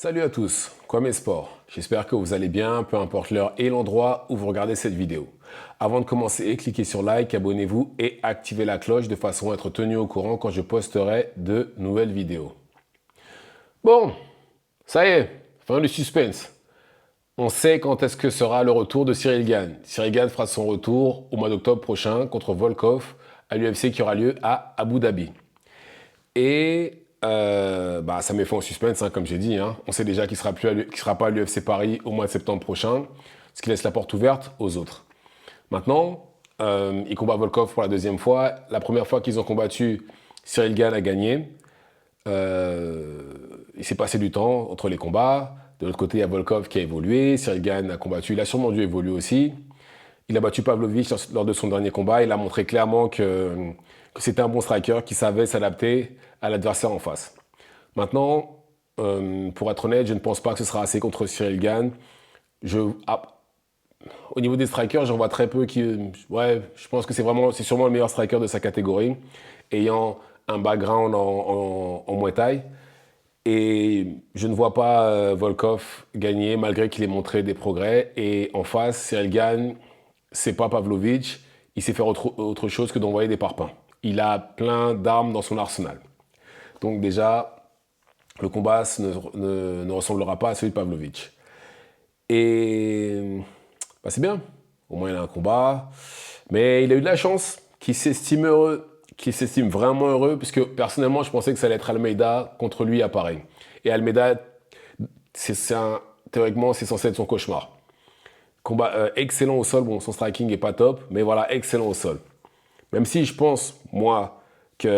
Salut à tous, Kwame Sport. J'espère que vous allez bien, peu importe l'heure et l'endroit où vous regardez cette vidéo. Avant de commencer, cliquez sur like, abonnez-vous et activez la cloche de façon à être tenu au courant quand je posterai de nouvelles vidéos. Bon, ça y est, fin du suspense. On sait quand est-ce que sera le retour de Cyril Gane. Cyril Gane fera son retour au mois d'octobre prochain contre Volkov à l'UFC qui aura lieu à Abu Dhabi. Et ça met fin au suspense, comme j'ai dit. On sait déjà qu'il ne sera pas à l'UFC Paris au mois de septembre prochain, ce qui laisse la porte ouverte aux autres. Maintenant, il combat Volkov pour la deuxième fois. La première fois qu'ils ont combattu, Cyril Gane a gagné. Il s'est passé du temps entre les combats. De l'autre côté, il y a Volkov qui a évolué. Cyril Gane a combattu. Il a sûrement dû évoluer aussi. Il a battu Pavlovich lors de son dernier combat. Il a montré clairement que c'était un bon striker qui savait s'adapter à l'adversaire en face. Maintenant, pour être honnête, je ne pense pas que ce sera assez contre Cyril Gane. Au niveau des strikers, j'en vois très peu qui... je pense que c'est sûrement le meilleur striker de sa catégorie, ayant un background en Muay Thai. Et je ne vois pas Volkov gagner malgré qu'il ait montré des progrès. Et en face, Cyril Gane, c'est pas Pavlovich. Il sait faire autre chose que d'envoyer des parpaings. Il a plein d'armes dans son arsenal. Donc déjà, le combat ne ressemblera pas à celui de Pavlovich. Et c'est bien. Au moins, il a un combat. Mais il a eu de la chance, qu'il s'estime heureux, qu'il s'estime vraiment heureux, puisque personnellement, je pensais que ça allait être Almeida contre lui à Paris. Et Almeida, théoriquement, c'est censé être son cauchemar. Combat excellent au sol. Bon, son striking n'est pas top, mais voilà, excellent au sol. Même si je pense, moi, qu'il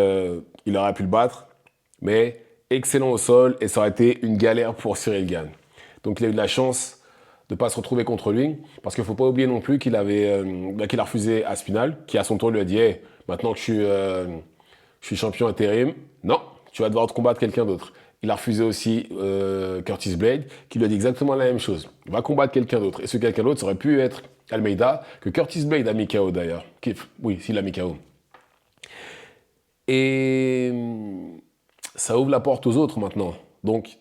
aurait pu le battre, mais excellent au sol et ça aurait été une galère pour Cyril Gane. Donc il a eu de la chance de ne pas se retrouver contre lui, parce qu'il ne faut pas oublier non plus qu'il a refusé Aspinall, qui à son tour lui a dit hey, maintenant que je suis champion intérim, non, tu vas devoir te combattre quelqu'un d'autre. Il a refusé aussi Curtis Blade, qui lui a dit exactement la même chose. Il va combattre quelqu'un d'autre. Et ce quelqu'un d'autre, ça aurait pu être Almeida, que Curtis Blade a mis KO d'ailleurs. Oui, s'il a mis KO. Et ça ouvre la porte aux autres maintenant. Donc,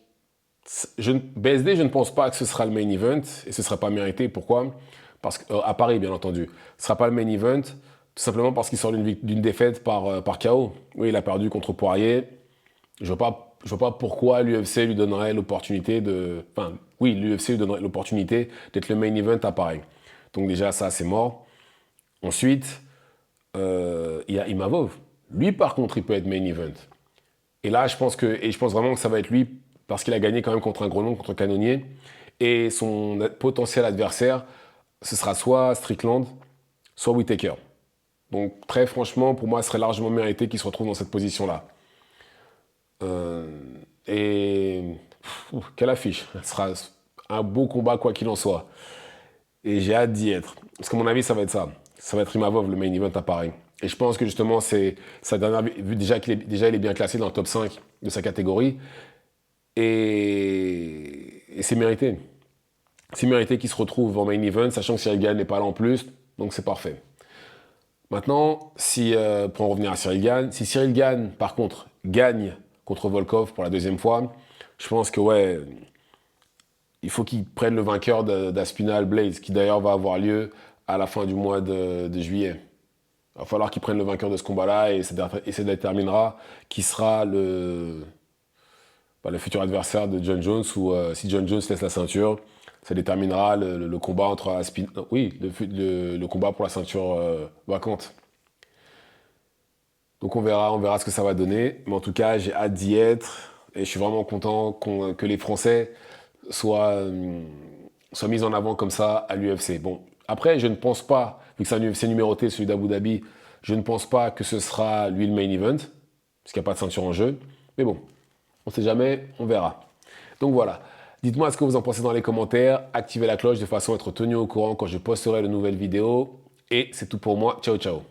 BSD, je ne pense pas que ce sera le main event et ce ne sera pas mérité. Pourquoi? Parce qu'à Paris, bien entendu. Ce ne sera pas le main event, tout simplement parce qu'il sort d'une défaite par KO. Oui, il a perdu contre Poirier. Je ne vois pas pourquoi l'UFC lui donnerait l'opportunité de... Enfin, oui, l'UFC lui donnerait l'opportunité d'être le main event à Paris. Donc déjà, ça, c'est mort. Ensuite, il y a Imavov. Lui, par contre, il peut être main event. Et là, je pense vraiment que ça va être lui, parce qu'il a gagné quand même contre un gros nom, contre Cannonier. Et son potentiel adversaire, ce sera soit Strickland, soit Whittaker. Donc, très franchement, pour moi, ce serait largement mérité qu'il se retrouve dans cette position-là. Quelle affiche. Ce sera un beau combat, quoi qu'il en soit. Et j'ai hâte d'y être. Parce qu'à mon avis, ça va être ça. Ça va être Imavov, le main event à Paris. Et je pense que justement, c'est sa dernière... Vu déjà qu'il est bien classé dans le top 5 de sa catégorie. Et c'est mérité. C'est mérité qu'il se retrouve en main event, sachant que Cyril Gane n'est pas là en plus. Donc c'est parfait. Maintenant, pour en revenir à Cyril Gane, si Cyril Gane, par contre, gagne contre Volkov pour la deuxième fois, je pense que il faut qu'il prenne le vainqueur d'Aspinall Blades, qui d'ailleurs va avoir lieu à la fin du mois de juillet. Il va falloir qu'il prenne le vainqueur de ce combat-là et ça déterminera qui sera le futur adversaire de John Jones, ou si John Jones laisse la ceinture, ça déterminera le combat entre Aspinall... Oui, le combat pour la ceinture vacante. Donc on verra ce que ça va donner. Mais en tout cas, j'ai hâte d'y être. Et je suis vraiment content que les Français soient mis en avant comme ça à l'UFC. Bon, après, je ne pense pas, vu que c'est un UFC numéroté, celui d'Abu Dhabi, je ne pense pas que ce sera lui le main event, parce qu'il n'y a pas de ceinture en jeu. Mais bon, on ne sait jamais, on verra. Donc voilà. Dites-moi ce que vous en pensez dans les commentaires. Activez la cloche de façon à être tenu au courant quand je posterai de nouvelles vidéos. Et c'est tout pour moi. Ciao, ciao.